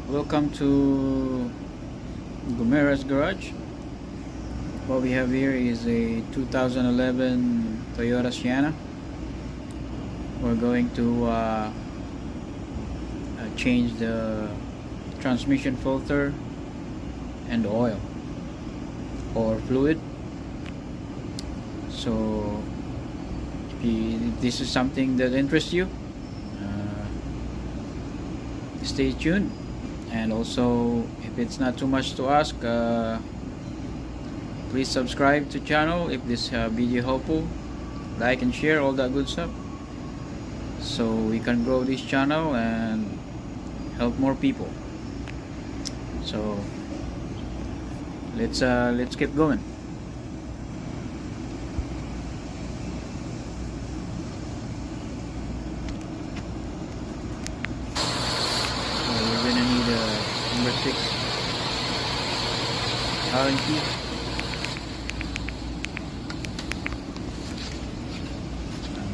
Welcome to Gomera's Garage. What we have here is a 2011 Toyota Sienna. We're going to change the transmission filter and the oil or fluid. So if this is something that interests you, stay tuned. And also, if it's not too much to ask, please subscribe to channel if this video helpful, like and share all that good stuff, so we can grow this channel and help more people. So let's keep going. We're gonna need a number 6 Allen key.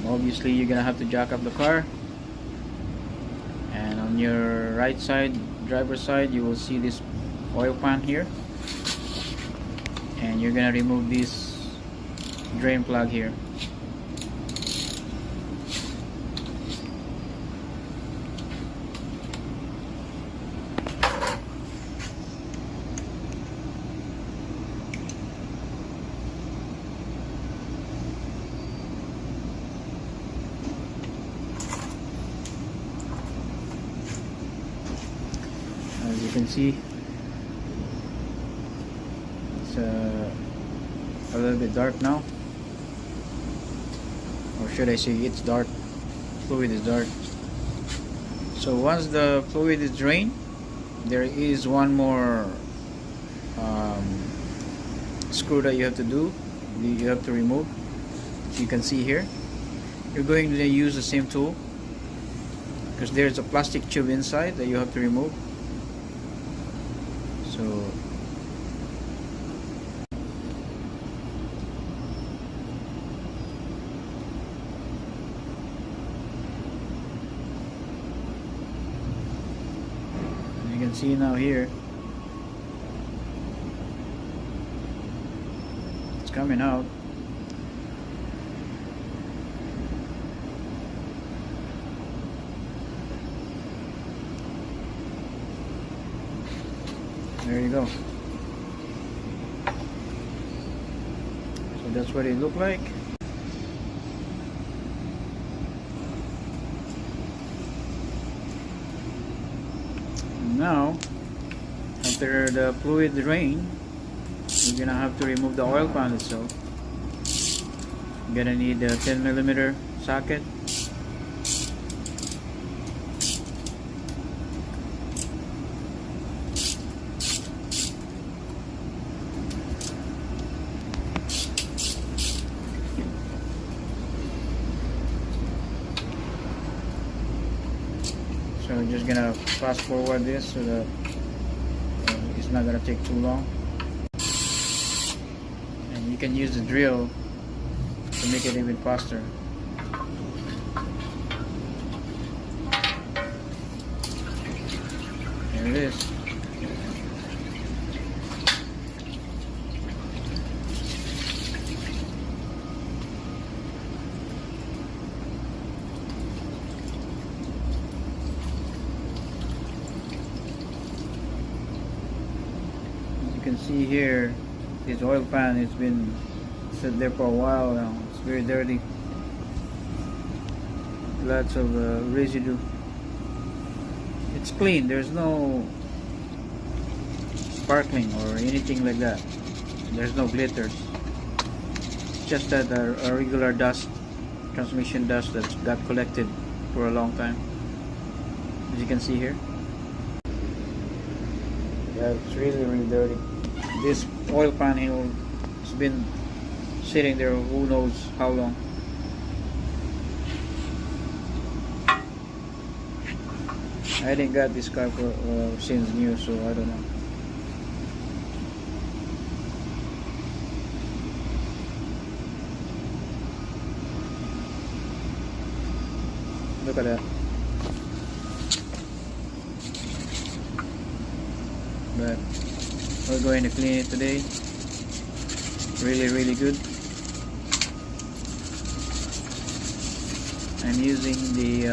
Obviously you're gonna have to jack up the car, and on your right side, driver's side, you will see this oil pan here, and you're gonna remove this drain plug here. As you can see, it's a little bit dark now, or should I say it's dark. Fluid is dark. So once the fluid is drained, there is one more screw that you have to do. You have to remove. You can see here, you're going to use the same tool because there's a plastic tube inside that you have to remove. So you can see now here, it's coming out. There you go. So that's what it looked like. Now, after the fluid drain, you're gonna have to remove the oil pan itself. You're gonna need a 10mm socket. So we're just gonna fast forward this so that it's not gonna take too long. And you can use the drill to make it even faster. There it is. You can see here, this oil pan has been set there for a while now. It's very dirty. Lots of residue. It's clean. There's no sparkling or anything like that. There's no glitters. It's just that a regular dust, transmission dust that's got collected for a long time. As you can see here. Yeah, it's really, really dirty. This oil pan here has been sitting there who knows how long. I didn't got this car for, since new, so I don't know. Look at that. But we're going to clean it today. Really good. I'm using the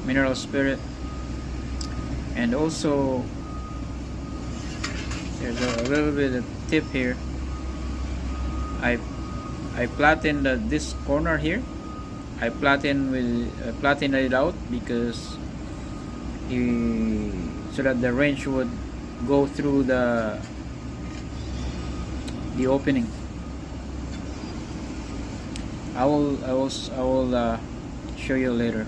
mineral spirit, and also there's a little bit of tip here. I flattened this corner here. I flattened it out because so that the wrench would go through the opening. I will show you later.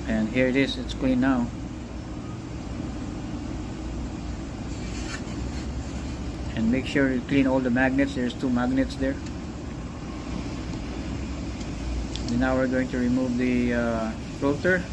And here it is. It's clean now. And make sure you clean all the magnets. There's 2 magnets there. And now we're going to remove the filter.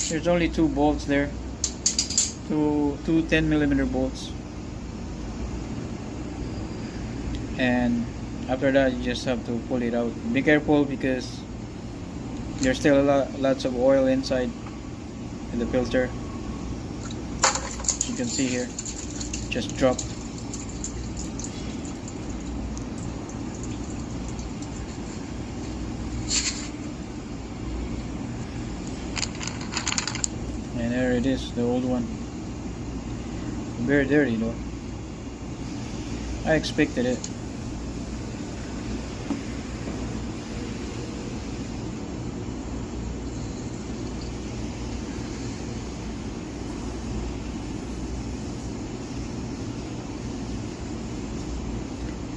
There's only 2 bolts there, two 10mm bolts, and after that you just have to pull it out. Be careful because there's still lots of oil inside in the filter. As you can see here, just dropped. And there it is, the old one. Very dirty though. I expected it.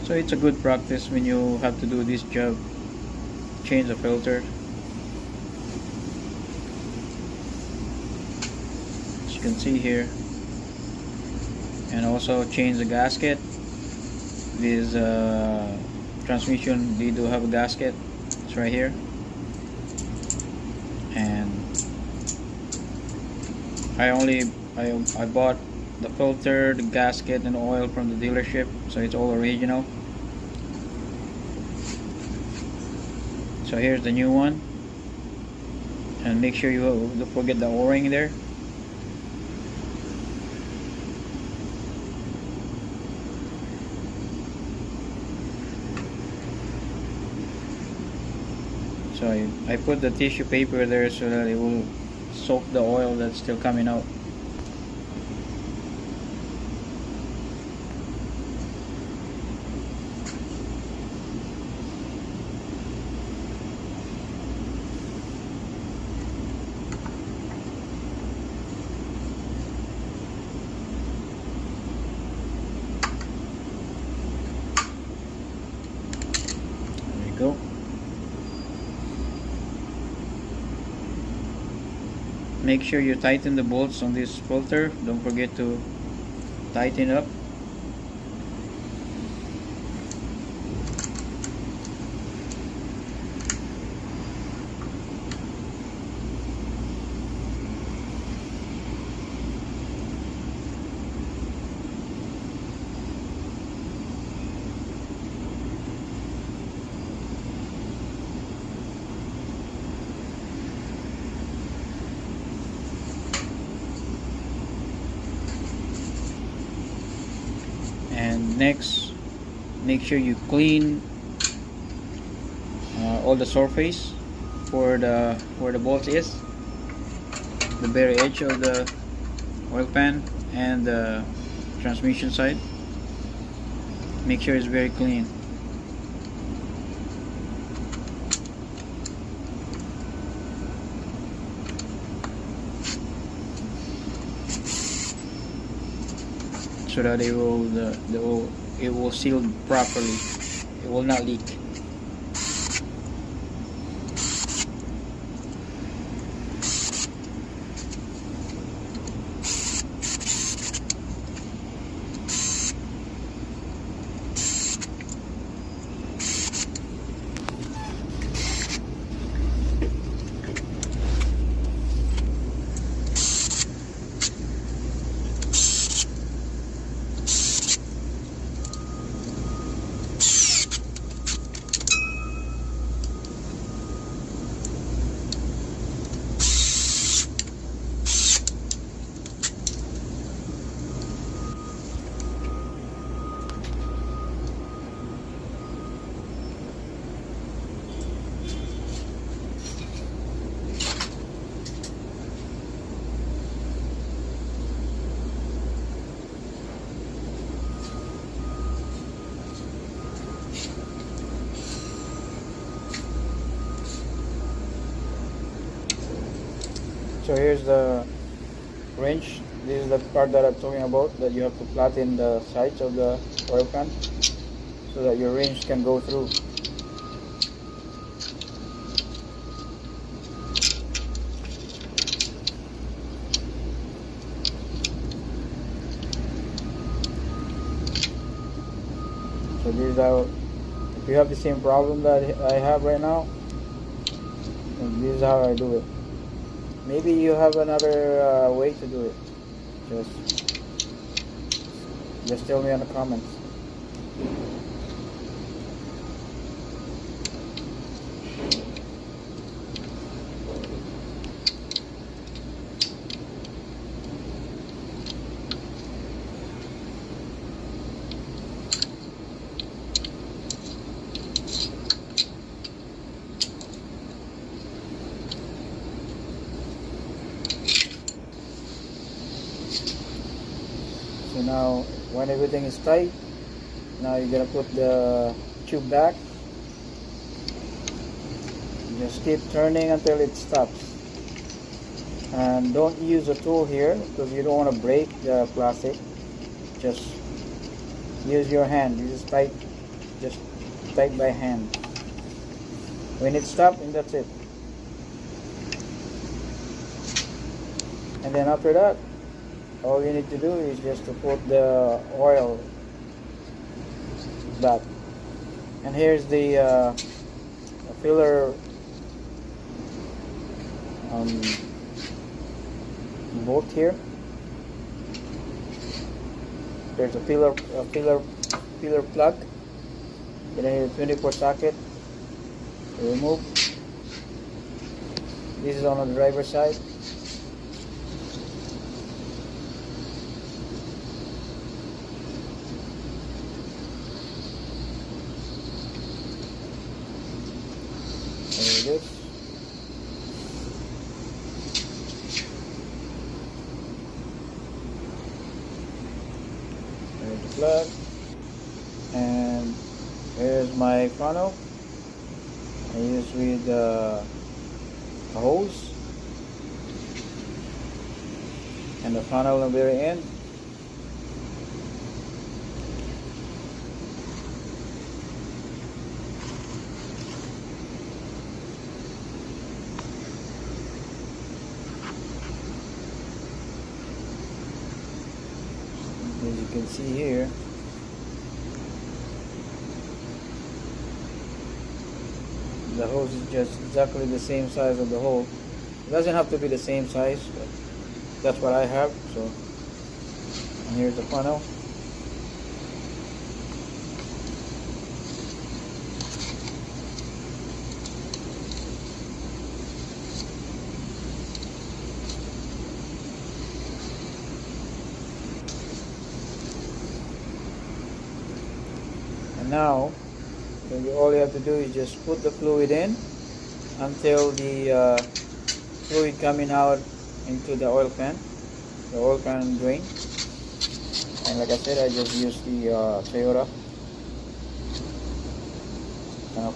So it's a good practice when you have to do this job. Change the filter. You can see here, and also change the gasket. This transmission, they do have a gasket. It's right here, and I bought the filter, the gasket, and oil from the dealership, so it's all original. So here's the new one, and make sure you don't forget the O-ring there. So I put the tissue paper there so that it will soak the oil that's still coming out. There we go. Make sure you tighten the bolts on this filter. Don't forget to tighten up. And next, make sure you clean all the surface where the bolt is, the very edge of the oil pan and the transmission side. Make sure it's very clean. So that it will seal properly. It will not leak. So here's the wrench. This is the part that I'm talking about, that you have to flatten the sides of the oil pan so that your wrench can go through. So this is how, if you have the same problem that I have right now, and this is how I do it. Maybe you have another way to do it. Just tell me in the comments. So now, when everything is tight, now you're gonna put the tube back. Just keep turning until it stops. And don't use a tool here because you don't want to break the plastic. Just use your hand. You just tight by hand. When it stops, and that's it. And then after that, all you need to do is just to put the oil back. And here's the filler bolt here. There's a filler plug. Then a 24 socket. Remove. This is on the driver's side. There it is. There's the plug. And here's my funnel. I use with a hose. And the funnel on the very end. As you can see here, the hose is just exactly the same size of the hole. It doesn't have to be the same size, but that's what I have. So, and here's the funnel. Now, all you have to do is just put the fluid in until the fluid coming out into the oil pan. The oil pan drain. And like I said, I just use the Toyota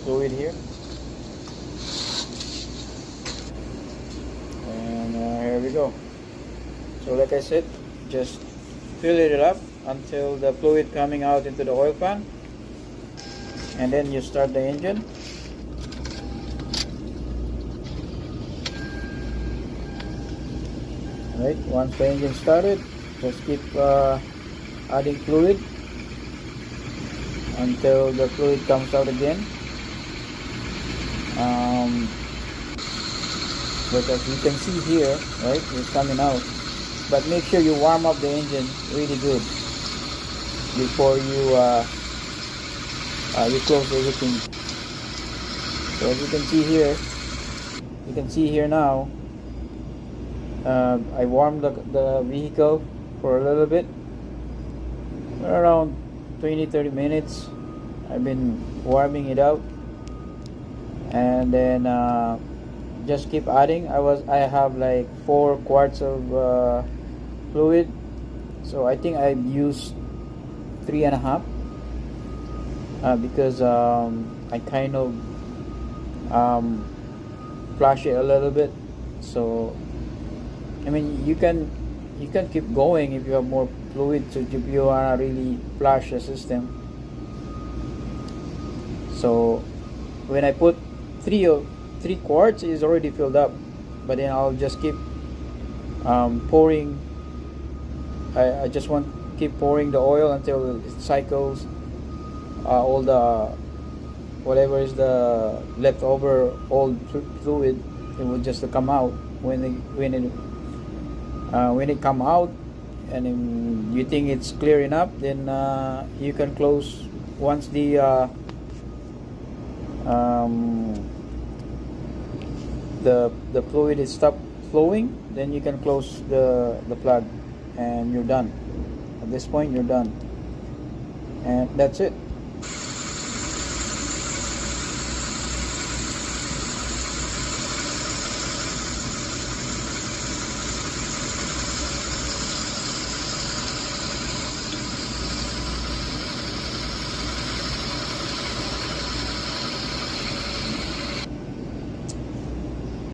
fluid here. And here we go. So like I said, just fill it up until the fluid coming out into the oil pan. And then you start the engine. Right, once the engine started, just keep adding fluid until the fluid comes out again. But as you can see here, right, it's coming out. But make sure you warm up the engine really good before you close everything. So as you can see here now, I warmed the vehicle for a little bit, around 20-30 minutes. I've been warming it out, and then just keep adding. I have like 4 quarts of fluid, so I think I've used 3.5. Because I kind of flash it a little bit, so I mean, you can keep going if you have more fluid. So if you wanna really flush the system. So when I put three quarts, is already filled up, but then I'll just keep pouring. I just want keep pouring the oil until it cycles all the whatever is the leftover old fluid. It will just come out when it come out, and you think it's clear enough, then you can close once the fluid is stopped flowing. Then you can close the plug, and you're done. At this point, you're done, and that's it.